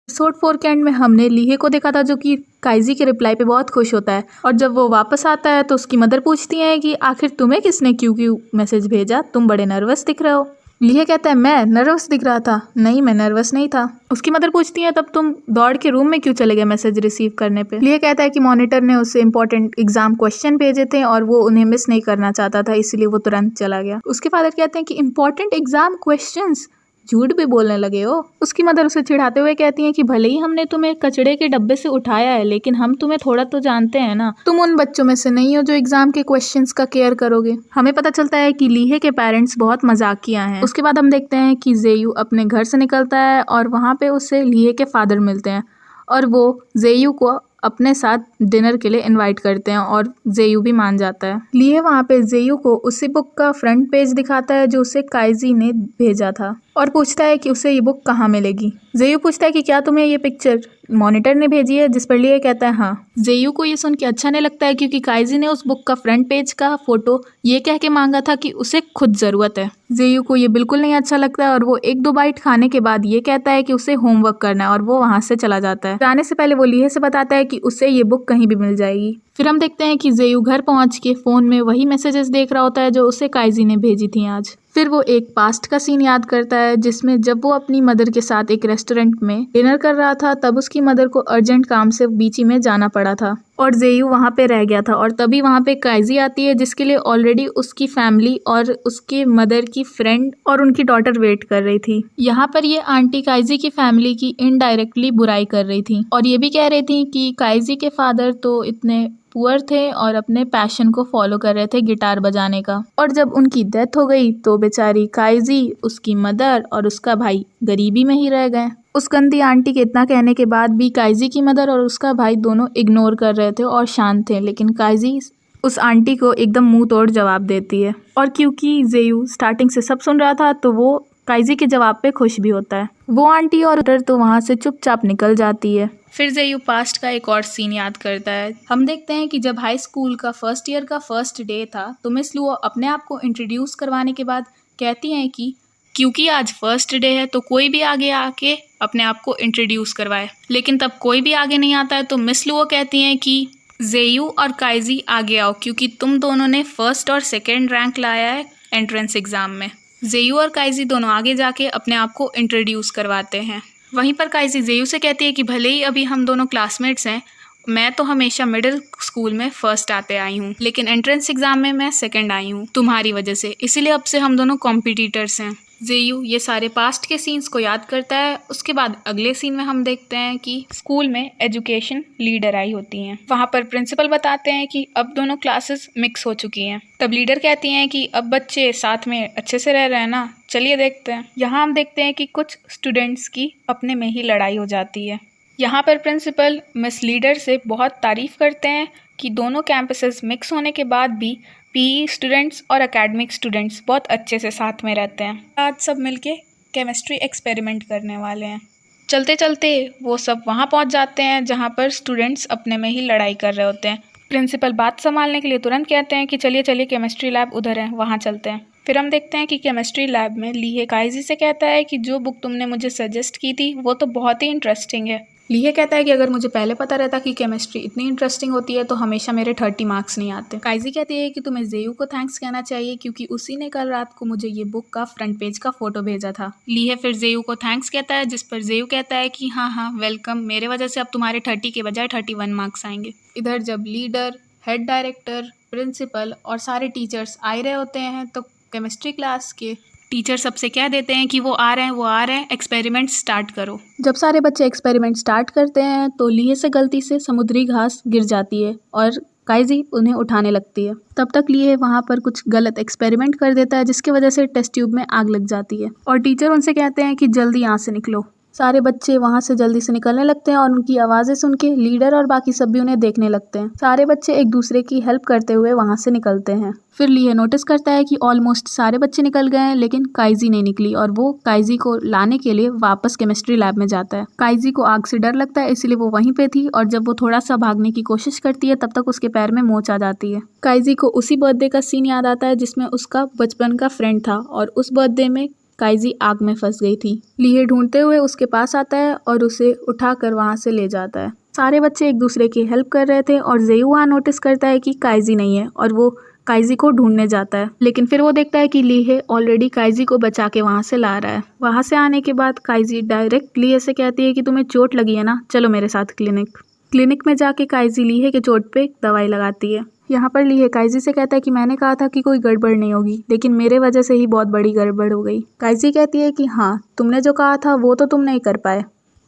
Episode 4 के and में हमने लीहे को देखा था जो कि काइजी के रिप्लाई पे बहुत खुश होता है और जब वो वापस आता है तो उसकी मदर पूछती है कि आखिर तुम्हें किसने क्यों मैसेज भेजा, तुम बड़े नर्वस दिख रहे हो। लीहे कहता है मैं नर्वस दिख रहा था? नहीं, मैं नर्वस नहीं था। उसकी मदर पूछती है तब तुम दौड़ के रूम में क्यों चले गए मैसेज रिसीव करने पे। लीहे कहता है कि मॉनिटर ने उसे इंपॉर्टेंट एग्जाम क्वेश्चन भेजे थे और वो उन्हें मिस नहीं करना चाहता था, इसलिए वो तुरंत चला गया। उसके फादर कहते हैं कि इंपॉर्टेंट एग्जाम क्वेश्चंस, झूठ भी बोलने लगे हो। उसकी मदर उसे चिढ़ाते हुए कहती हैं कि भले ही हमने तुम्हें कचड़े के डब्बे से उठाया है लेकिन हम तुम्हें थोड़ा तो जानते हैं ना, तुम उन बच्चों में से नहीं हो जो एग्जाम के क्वेश्चंस का केयर करोगे। हमें पता चलता है कि लीहे के पेरेंट्स बहुत मजाकिया हैं। उसके बाद हम देखते हैं कि जेयू अपने घर से निकलता है और वहाँ पे उसे लीहे के फादर मिलते हैं और वो जेयू को अपने साथ डिनर के लिए इनवाइट करते हैं और जेयू भी मान जाता है। लीहे वहाँ पे जेयू को उसी बुक का फ्रंट पेज दिखाता है जो उसे काइजी ने भेजा था और पूछता है कि उसे ये बुक कहाँ मिलेगी। जेयू पूछता है कि क्या तुम्हें ये पिक्चर मॉनिटर ने भेजी है, जिस पर लीहे कहता है हाँ। जेयू को ये सुन के अच्छा नहीं लगता है क्योंकि काइजी ने उस बुक का फ्रंट पेज का फोटो ये कह के मांगा था कि उसे खुद जरूरत है। जेयू को ये बिल्कुल नहीं अच्छा लगता है और वो 1-2 बाइट खाने के बाद ये कहता है कि उसे होमवर्क करना है और वो वहाँ से चला जाता है। जाने से पहले वो लीहे से बताता है कि उसे ये बुक कहीं भी मिल जाएगी। फिर हम देखते हैं कि जेयू घर पहुंच के फोन में वही मैसेजेस देख रहा होता है जो उसे काइजी ने भेजी थी आज। फिर वो एक पास्ट का सीन याद करता है जिसमें जब वो अपनी मदर के साथ एक रेस्टोरेंट में डिनर कर रहा था तब उसकी मदर को अर्जेंट काम से बीच ही में जाना पड़ा था और जेयू वहाँ पे रह गया था और तभी वहाँ पे काइजी आती है जिसके लिए ऑलरेडी उसकी फैमिली और उसके मदर की फ्रेंड और उनकी डॉटर वेट कर रही थी। यहाँ पर ये आंटी काइजी की फैमिली की इनडायरेक्टली बुराई कर रही थी और ये भी कह रही थी कि काइजी के फादर तो इतने पुअर थे और अपने पैशन को फॉलो कर रहे थे गिटार बजाने का, और जब उनकी डेथ हो गई तो बेचारी काइजी, उसकी मदर और उसका भाई गरीबी में ही रह गए। उस गंदी आंटी के इतना कहने के बाद भी काइजी की मदर और उसका भाई दोनों इग्नोर कर रहे थे और शांत थे, लेकिन काइजी उस आंटी को एकदम मुंह तोड़ जवाब देती है और क्योंकि जेयू स्टार्टिंग से सब सुन रहा था तो वो काइजी के जवाब पे खुश भी होता है। वो आंटी और डॉक्टर तो वहाँ से चुपचाप निकल जाती है। फिर जेयू पास्ट का एक और सीन याद करता है। हम देखते हैं कि जब हाई स्कूल का फर्स्ट ईयर का फर्स्ट डे था तो मिस लुओ अपने आप को इंट्रोड्यूस करवाने के बाद कहती हैं कि क्योंकि आज फर्स्ट डे है तो कोई भी आगे आके अपने आप को इंट्रोड्यूस करवाए, लेकिन तब कोई भी आगे नहीं आता है तो मिस लुओ कहती हैं कि जेयू और काइजी आगे आओ क्योंकि तुम दोनों ने फर्स्ट और सेकेंड रैंक लाया है एंट्रेंस एग्जाम में। जेयू और काइजी दोनों आगे जाके अपने आप को इंट्रोड्यूस करवाते हैं। वहीं पर काइजी जेयू से कहती है कि भले ही अभी हम दोनों क्लासमेट्स हैं, मैं तो हमेशा मिडिल स्कूल में फर्स्ट आते आई हूँ लेकिन एंट्रेंस एग्जाम में मैं सेकंड आई हूँ तुम्हारी वजह से, इसीलिए अब से हम दोनों कॉम्पिटिटर्स हैं। जेयू ये सारे पास्ट के सीन्स को याद करता है। उसके बाद अगले सीन में हम देखते हैं कि स्कूल में एजुकेशन लीडर आई होती हैं। वहाँ पर प्रिंसिपल बताते हैं कि अब दोनों क्लासेस मिक्स हो चुकी हैं। तब लीडर कहती हैं कि अब बच्चे साथ में अच्छे से रह रहे हैं ना, चलिए देखते हैं। यहाँ हम देखते हैं कि कुछ स्टूडेंट्स की अपने में ही लड़ाई हो जाती है। यहाँ पर प्रिंसिपल मिस लीडर से बहुत तारीफ करते हैं कि दोनों कैंपसेस मिक्स होने के बाद भी पीई स्टूडेंट्स और एकेडमिक स्टूडेंट्स बहुत अच्छे से साथ में रहते हैं। आज सब मिलके केमिस्ट्री एक्सपेरिमेंट करने वाले हैं। चलते चलते वो सब वहाँ पहुँच जाते हैं जहाँ पर स्टूडेंट्स अपने में ही लड़ाई कर रहे होते हैं। प्रिंसिपल बात संभालने के लिए तुरंत कहते हैं कि चलिए चलिए केमिस्ट्री लैब उधर है, वहाँ चलते हैं। फिर हम देखते हैं कि केमिस्ट्री लैब में लीहे काइजी से कहता है कि जो बुक तुमने मुझे सजेस्ट की थी वो तो बहुत ही इंटरेस्टिंग है। लीहे कहता है कि अगर मुझे पहले पता रहता कि केमिस्ट्री इतनी इंटरेस्टिंग होती है तो हमेशा मेरे 30 मार्क्स नहीं आते। काइजी कहती है कि तुम्हें जेयू को थैंक्स कहना चाहिए क्योंकि उसी ने कल रात को मुझे ये बुक का फ्रंट पेज का फोटो भेजा था। लीहे फिर जेयू को थैंक्स कहता है जिस पर जेयू कहता है कि हाँ हाँ वेलकम, मेरे वजह से अब तुम्हारे 30 के बजाय 31 मार्क्स आएंगे। इधर जब लीडर, हेड डायरेक्टर, प्रिंसिपल और सारे टीचर्स आ रहे होते हैं तो केमिस्ट्री क्लास के टीचर सबसे कह देते हैं कि वो आ रहे हैं, एक्सपेरिमेंट स्टार्ट करो। जब सारे बच्चे एक्सपेरिमेंट स्टार्ट करते हैं तो लीहे से गलती से समुद्री घास गिर जाती है और काइजी उन्हें उठाने लगती है। तब तक लीहे वहाँ पर कुछ गलत एक्सपेरिमेंट कर देता है जिसकी वजह से टेस्ट ट्यूब में आग लग जाती है और टीचर उनसे कहते हैं कि जल्दी यहाँ से निकलो। सारे बच्चे वहाँ से जल्दी से निकलने लगते हैं और उनकी आवाज़ें सुन के लीडर और बाकी सब भी उन्हें देखने लगते हैं। सारे बच्चे एक दूसरे की हेल्प करते हुए वहाँ से निकलते हैं। फिर लीहे नोटिस करता है कि ऑलमोस्ट सारे बच्चे निकल गए हैं लेकिन काइजी नहीं निकली और वो काइजी को लाने के लिए वापस केमिस्ट्री लैब में जाता है। काइजी को आग से डर लगता है इसलिए वो वहीं पे थी और जब वो थोड़ा सा भागने की कोशिश करती है तब तक उसके पैर में मोच आ जाती है। काइजी को उसी बर्थडे का सीन याद आता है जिसमें उसका बचपन का फ्रेंड था और उस बर्थडे में काइजी आग में फंस गई थी। लीहे ढूंढते हुए उसके पास आता है और उसे उठाकर वहाँ से ले जाता है। सारे बच्चे एक दूसरे की हेल्प कर रहे थे और जेयू वहाँ नोटिस करता है कि काइजी नहीं है और वो काइजी को ढूंढने जाता है, लेकिन फिर वो देखता है कि लीहे ऑलरेडी काइजी को बचा के वहाँ से ला रहा है। वहाँ से आने के बाद काइजी डायरेक्ट लीहे से कहती है कि तुम्हें चोट लगी है ना, चलो मेरे साथ क्लिनिक में जाके काइजी लीहे के चोट पे दवाई लगाती है। यहाँ पर लीहे काइजी से कहता है कि मैंने कहा था कि कोई गड़बड़ नहीं होगी, लेकिन मेरे वजह से ही बहुत बड़ी गड़बड़ हो गई। काइजी कहती है कि हाँ, तुमने जो कहा था वो तो तुम नहीं कर पाए,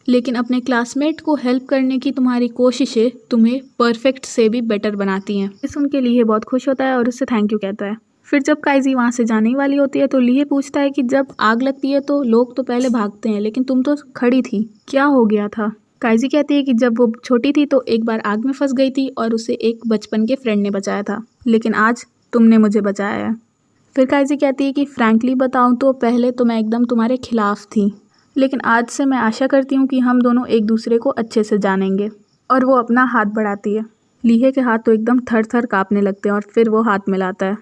लेकिन अपने क्लासमेट को हेल्प करने की तुम्हारी कोशिशें तुम्हें परफेक्ट से भी बेटर बनाती हैं। इस सुन के लीहे बहुत खुश होता है और उससे थैंक यू कहता है। फिर जब काइजी वहाँ से जाने वाली होती है तो लीहे पूछता है कि जब आग लगती है तो लोग तो पहले भागते हैं, लेकिन तुम तो खड़ी थी, क्या हो गया था? काइजी कहती है कि जब वो छोटी थी तो एक बार आग में फंस गई थी और उसे एक बचपन के फ्रेंड ने बचाया था, लेकिन आज तुमने मुझे बचाया है। फिर काइजी कहती है कि फ्रैंकली बताऊं तो पहले तो मैं एकदम तुम्हारे खिलाफ थी, लेकिन आज से मैं आशा करती हूँ कि हम दोनों एक दूसरे को अच्छे से जानेंगे। और वो अपना हाथ बढ़ाती है। लीहे के हाथ तो एकदम थर थर काँपने लगते हैं और फिर वो हाथ मिलाता है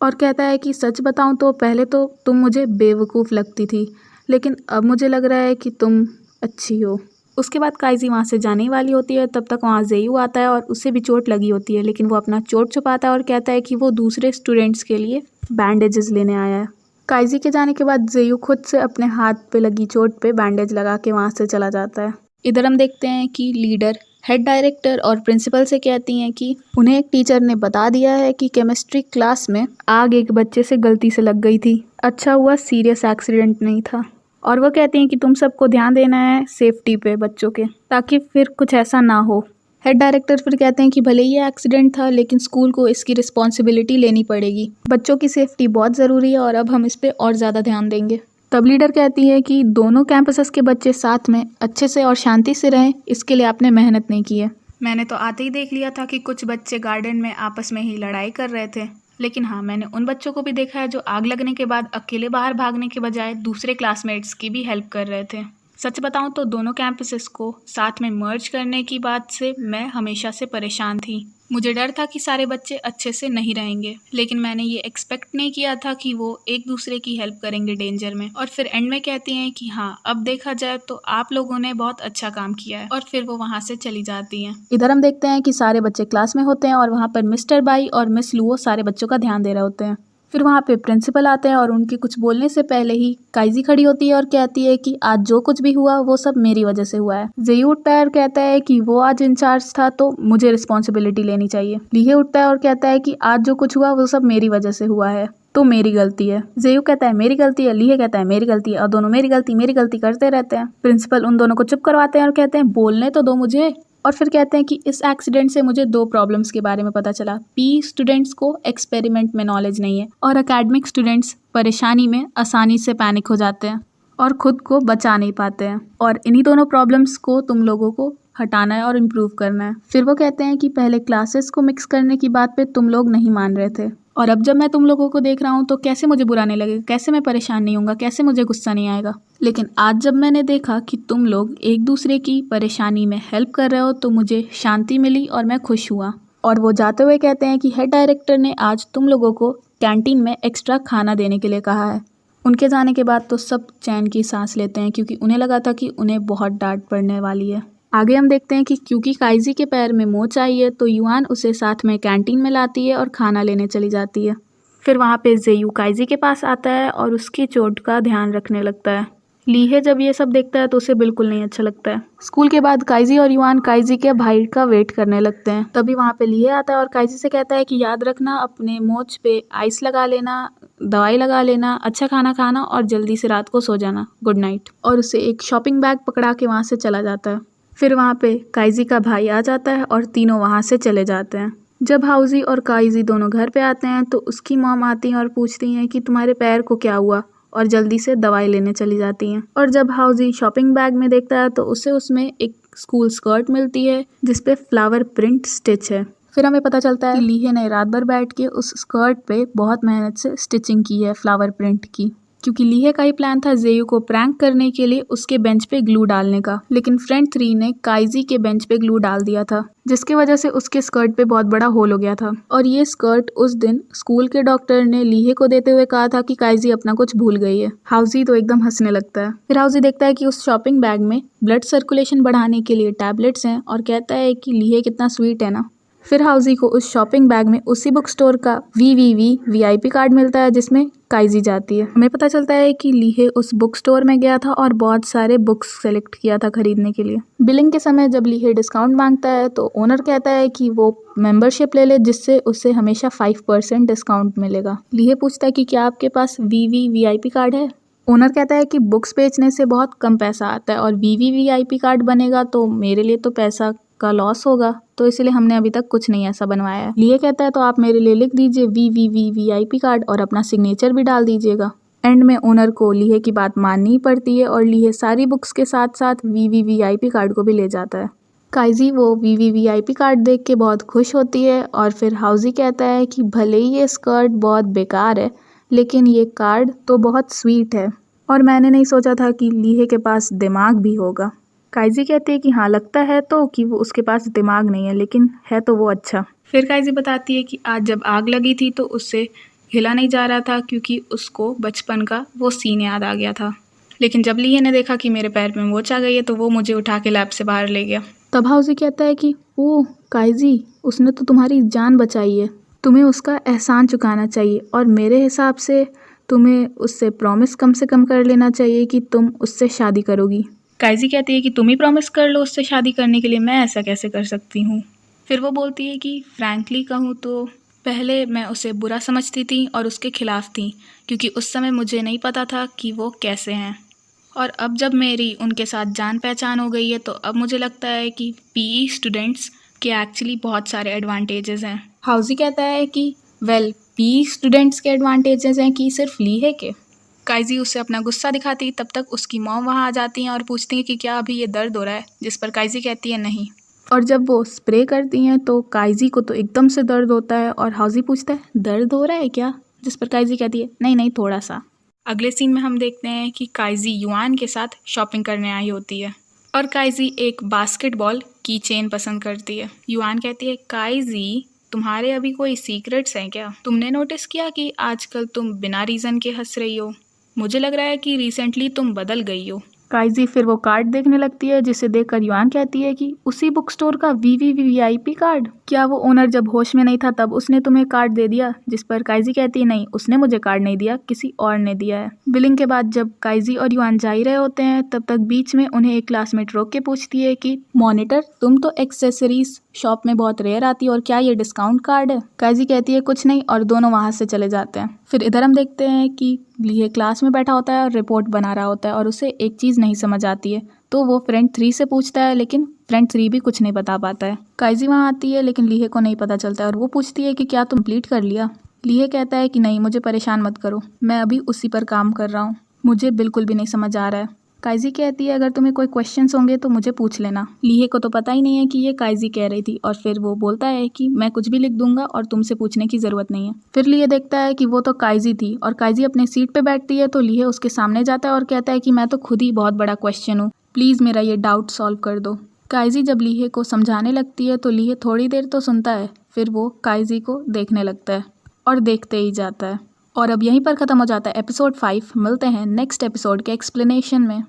और कहता है कि सच बताऊं तो पहले तो तुम मुझे बेवकूफ़ लगती थी, लेकिन अब मुझे लग रहा है कि तुम अच्छी हो। उसके बाद काइजी वहाँ से जाने वाली होती है, तब तक वहाँ जेयू आता है और उसे भी चोट लगी होती है, लेकिन वो अपना चोट छुपाता है और कहता है कि वो दूसरे स्टूडेंट्स के लिए बैंडेजेस लेने आया है। काइजी के जाने के बाद जेयू खुद से अपने हाथ पे लगी चोट पे बैंडेज लगा के वहाँ से चला जाता है। इधर हम देखते हैं कि लीडर हेड डायरेक्टर और प्रिंसिपल से कहती हैं कि उन्हें एक टीचर ने बता दिया है कि केमिस्ट्री क्लास में आग एक बच्चे से गलती से लग गई थी। अच्छा हुआ सीरियस एक्सीडेंट नहीं था। और वो कहती हैं कि तुम सबको ध्यान देना है सेफ्टी पे बच्चों के, ताकि फिर कुछ ऐसा ना हो। हेड डायरेक्टर फिर कहते हैं कि भले ही एक्सीडेंट था, लेकिन स्कूल को इसकी रिस्पॉन्सिबिलिटी लेनी पड़ेगी। बच्चों की सेफ्टी बहुत ज़रूरी है और अब हम इस पे और ज़्यादा ध्यान देंगे। तब लीडर कहती है कि दोनों कैंपसेस के बच्चे साथ में अच्छे से और शांति से रहें, इसके लिए आपने मेहनत नहीं की है। मैंने तो आते ही देख लिया था कि कुछ बच्चे गार्डन में आपस में ही लड़ाई कर रहे थे, लेकिन हाँ, मैंने उन बच्चों को भी देखा है जो आग लगने के बाद अकेले बाहर भागने के बजाय दूसरे क्लासमेट्स की भी हेल्प कर रहे थे। सच बताऊं तो दोनों कैंपसेस को साथ में मर्ज करने की बात से मैं हमेशा से परेशान थी। मुझे डर था कि सारे बच्चे अच्छे से नहीं रहेंगे, लेकिन मैंने ये एक्सपेक्ट नहीं किया था कि वो एक दूसरे की हेल्प करेंगे डेंजर में। और फिर एंड में कहती हैं कि हाँ, अब देखा जाए तो आप लोगों ने बहुत अच्छा काम किया है, और फिर वो वहाँ से चली जाती हैं। इधर हम देखते हैं कि सारे बच्चे क्लास में होते हैं और वहाँ पर मिस्टर बाई और मिस लुओ सारे बच्चों का ध्यान दे रहे होते हैं। फिर वहाँ पे प्रिंसिपल आते हैं और उनके कुछ बोलने से पहले ही काइजी खड़ी होती है और कहती है कि आज जो कुछ भी हुआ वो सब मेरी वजह से हुआ है। जेयू उठता है और कहता है कि वो आज इंचार्ज था तो मुझे रिस्पॉन्सिबिलिटी लेनी चाहिए। लीहे उठता है और कहता है कि आज जो कुछ हुआ वो सब मेरी वजह से हुआ है, तो मेरी गलती है। जेयू कहता है मेरी गलती है, लीहे कहता है मेरी गलती है, और दोनों मेरी गलती करते रहते हैं। प्रिंसिपल उन दोनों को चुप करवाते हैं और कहते हैं बोलने तो दो मुझे। और फिर कहते हैं कि इस एक्सीडेंट से मुझे 2 प्रॉब्लम्स के बारे में पता चला। पी स्टूडेंट्स को एक्सपेरिमेंट में नॉलेज नहीं है और एकेडमिक स्टूडेंट्स परेशानी में आसानी से पैनिक हो जाते हैं और खुद को बचा नहीं पाते हैं, और इन्हीं दोनों प्रॉब्लम्स को तुम लोगों को हटाना है और इम्प्रूव करना है। फिर वो कहते हैं कि पहले क्लासेस को मिक्स करने की बात पे तुम लोग नहीं मान रहे थे, और अब जब मैं तुम लोगों को देख रहा हूँ तो कैसे मुझे बुरा नहीं लगेगा, कैसे मैं परेशान नहीं होऊंगा, कैसे मुझे गुस्सा नहीं आएगा। लेकिन आज जब मैंने देखा कि तुम लोग एक दूसरे की परेशानी में हेल्प कर रहे हो तो मुझे शांति मिली और मैं खुश हुआ। और वो जाते हुए कहते हैं कि हेड डायरेक्टर ने आज तुम लोगों को कैंटीन में एक्स्ट्रा खाना देने के लिए कहा है। उनके जाने के बाद तो सब चैन की सांस लेते हैं, क्योंकि उन्हें लगा था कि उन्हें बहुत डांट पड़ने वाली है। आगे हम देखते हैं कि क्योंकि काइजी के पैर में मोच आई है तो युआन उसे साथ में कैंटीन में लाती है और खाना लेने चली जाती है। फिर वहाँ पे जेयू काइजी के पास आता है और उसकी चोट का ध्यान रखने लगता है। लीहे जब ये सब देखता है तो उसे बिल्कुल नहीं अच्छा लगता है। स्कूल के बाद काइजी और युआन काइजी के भाई का वेट करने लगते हैं। तभी वहाँ पे लीहे आता है और काइजी से कहता है कि याद रखना, अपने मोच पे आइस लगा लेना, दवाई लगा लेना, अच्छा खाना खाना और जल्दी से रात को सो जाना, गुड नाइट। और उसे एक शॉपिंग बैग पकड़ा के वहाँ से चला जाता है। फिर वहाँ पे काइजी का भाई आ जाता है और तीनों वहाँ से चले जाते हैं। जब हाउजी और काइजी दोनों घर पे आते हैं तो उसकी मॉम आती हैं और पूछती हैं कि तुम्हारे पैर को क्या हुआ, और जल्दी से दवाई लेने चली जाती हैं। और जब हाउजी शॉपिंग बैग में देखता है तो उसे उसमें एक स्कूल स्कर्ट मिलती है जिसपे फ्लावर प्रिंट स्टिच है। फिर हमें पता चलता है कि लीहे ने रात भर बैठ के उस स्कर्ट पे बहुत मेहनत से स्टिचिंग की है फ्लावर प्रिंट की। क्योंकि लीहे का ही प्लान था जेयू को प्रैंक करने के लिए उसके बेंच पे ग्लू डालने का, लेकिन फ्रेंड 3 ने काइजी के बेंच पे ग्लू डाल दिया था, जिसकी वजह से उसके स्कर्ट पे बहुत बड़ा होल हो गया था। और ये स्कर्ट उस दिन स्कूल के डॉक्टर ने लीहे को देते हुए कहा था कि काइजी अपना कुछ भूल गई है। हाउजी तो एकदम हंसने लगता है। फिर हाउजी देखता है कि उस शॉपिंग बैग में ब्लड सर्कुलेशन बढ़ाने के लिए टैबलेट्स हैं और कहता है कि लीहे कितना स्वीट है ना। फिर हाउजी को उस शॉपिंग बैग में उसी बुक स्टोर का VIP कार्ड मिलता है जिसमें काइजी जाती है। हमें पता चलता है कि लीहे उस बुक स्टोर में गया था और बहुत सारे बुक्स सेलेक्ट किया था खरीदने के लिए। बिलिंग के समय जब लीहे डिस्काउंट मांगता है तो ओनर कहता है कि वो मेंबरशिप ले ले जिससे उसे हमेशा 5% डिस्काउंट मिलेगा। लीहे पूछता है कि क्या आपके पास VIP कार्ड है। ओनर कहता है कि बुक्स बेचने से बहुत कम पैसा आता है और VIP कार्ड बनेगा तो मेरे लिए तो पैसा का लॉस होगा, तो इसलिए हमने अभी तक कुछ नहीं ऐसा बनवाया है। लीहे कहता है तो आप मेरे लिए लिख दीजिए VIP कार्ड और अपना सिग्नेचर भी डाल दीजिएगा। एंड में ओनर को लीहे की बात माननी पड़ती है और लीहे सारी बुक्स के साथ साथ VIP कार्ड को भी ले जाता है। काइजी वो VIP कार्ड देख के बहुत खुश होती है और फिर हाउजी कहता है कि भले ही ये स्कर्ट बहुत बेकार है लेकिन ये कार्ड तो बहुत स्वीट है और मैंने नहीं सोचा था कि लीहे के पास दिमाग भी होगा। काइजी कहती है कि हाँ लगता है तो कि वो उसके पास दिमाग नहीं है लेकिन है तो वो अच्छा। फिर काइजी बताती है कि आज जब आग लगी थी तो उससे हिला नहीं जा रहा था क्योंकि उसको बचपन का वो सीन याद आ गया था, लेकिन जब लीहे ने देखा कि मेरे पैर में मोच आ गई है तो वो मुझे उठा के लैब से बाहर ले गया। तब हाउजी कहता है कि ओह काइजी, उसने तो तुम्हारी जान बचाई है, तुम्हें उसका एहसान चुकाना चाहिए और मेरे हिसाब से तुम्हें उससे प्रॉमिस कम से कम कर लेना चाहिए कि तुम उससे शादी करोगी। काइजी कहती है कि तुम ही प्रॉमिस कर लो उससे शादी करने के लिए, मैं ऐसा कैसे कर सकती हूँ। फिर वो बोलती है कि फ्रैंकली कहूँ तो पहले मैं उसे बुरा समझती थी और उसके खिलाफ थी क्योंकि उस समय मुझे नहीं पता था कि वो कैसे हैं, और अब जब मेरी उनके साथ जान पहचान हो गई है तो अब मुझे लगता है कि PE स्टूडेंट्स के एक्चुअली बहुत सारे एडवांटेजेस हैं। हाउजी कहता है कि वेल PE स्टूडेंट्स के एडवांटेजेस हैं कि सिर्फ लीहे के। काइजी उसे अपना गुस्सा दिखाती, तब तक उसकी मॉम वहाँ आ जाती हैं और पूछती हैं कि क्या अभी ये दर्द हो रहा है, जिस पर काइजी कहती है नहीं। और जब वो स्प्रे करती हैं तो काइजी को तो एकदम से दर्द होता है और हाउजी पूछता है दर्द हो रहा है क्या, जिस पर काइजी कहती है नहीं नहीं थोड़ा सा। अगले सीन में हम देखते हैं कि काइजी युआन के साथ शॉपिंग करने आई होती है और काइजी एक बास्केटबॉल की चेन पसंद करती है। युआन कहती है काइजी तुम्हारे अभी कोई सीक्रेट्स हैं क्या, तुमने नोटिस किया कि आजकल तुम बिना रीज़न के हंस रही हो, मुझे लग रहा है कि रिसेंटली तुम बदल गई हो। काइजी फिर वो कार्ड देखने लगती है जिसे देखकर युआन कहती है कि उसी बुक स्टोर का VIP कार्ड, क्या वो ओनर जब होश में नहीं था तब उसने तुम्हें कार्ड दे दिया, जिस पर काइजी कहती है नहीं उसने मुझे कार्ड नहीं दिया, किसी और ने दिया है। बिलिंग के बाद जब काइजी और युआन जा ही रहे होते हैं तब तक बीच में उन्हें एक क्लासमेट रोक के पूछती है कि मॉनिटर तुम तो एक्सेसरीज शॉप में बहुत रेयर आती है और क्या ये डिस्काउंट कार्ड है। काइजी कहती है कुछ नहीं और दोनों वहाँ से चले जाते हैं। फिर इधर हम देखते हैं कि लीहे क्लास में बैठा होता है और रिपोर्ट बना रहा होता है और उसे एक चीज़ नहीं समझ आती है तो वो फ्रेंड 3 से पूछता है लेकिन फ्रेंड 3 भी कुछ नहीं बता पाता है। काइजी वहाँ आती है लेकिन लीहे को नहीं पता चलता है और वो पूछती है कि क्या तुम कंप्लीट कर लिया। लीहे कहता है कि नहीं मुझे परेशान मत करो, मैं अभी उसी पर काम कर रहा हूँ, मुझे बिल्कुल भी नहीं समझ आ रहा है। काइजी कहती है अगर तुम्हें कोई क्वेश्चंस होंगे तो मुझे पूछ लेना। लीहे को तो पता ही नहीं है कि ये काइजी कह रही थी और फिर वो बोलता है कि मैं कुछ भी लिख दूंगा और तुमसे पूछने की ज़रूरत नहीं है। फिर लीहे देखता है कि वो तो काइजी थी और काइजी अपने सीट पे बैठती है तो लीहे उसके सामने जाता है और कहता है कि मैं तो खुद ही बहुत बड़ा क्वेश्चन हूँ, प्लीज़ मेरा ये डाउट सॉल्व कर दो। काइजी जब लीहे को समझाने लगती है तो लीहे थोड़ी देर तो सुनता है, फिर वो काइजी को देखने लगता है और देखते ही जाता है। और अब यहीं पर ख़त्म हो जाता है एपिसोड 5। मिलते हैं नेक्स्ट एपिसोड के एक्सप्लेनेशन में।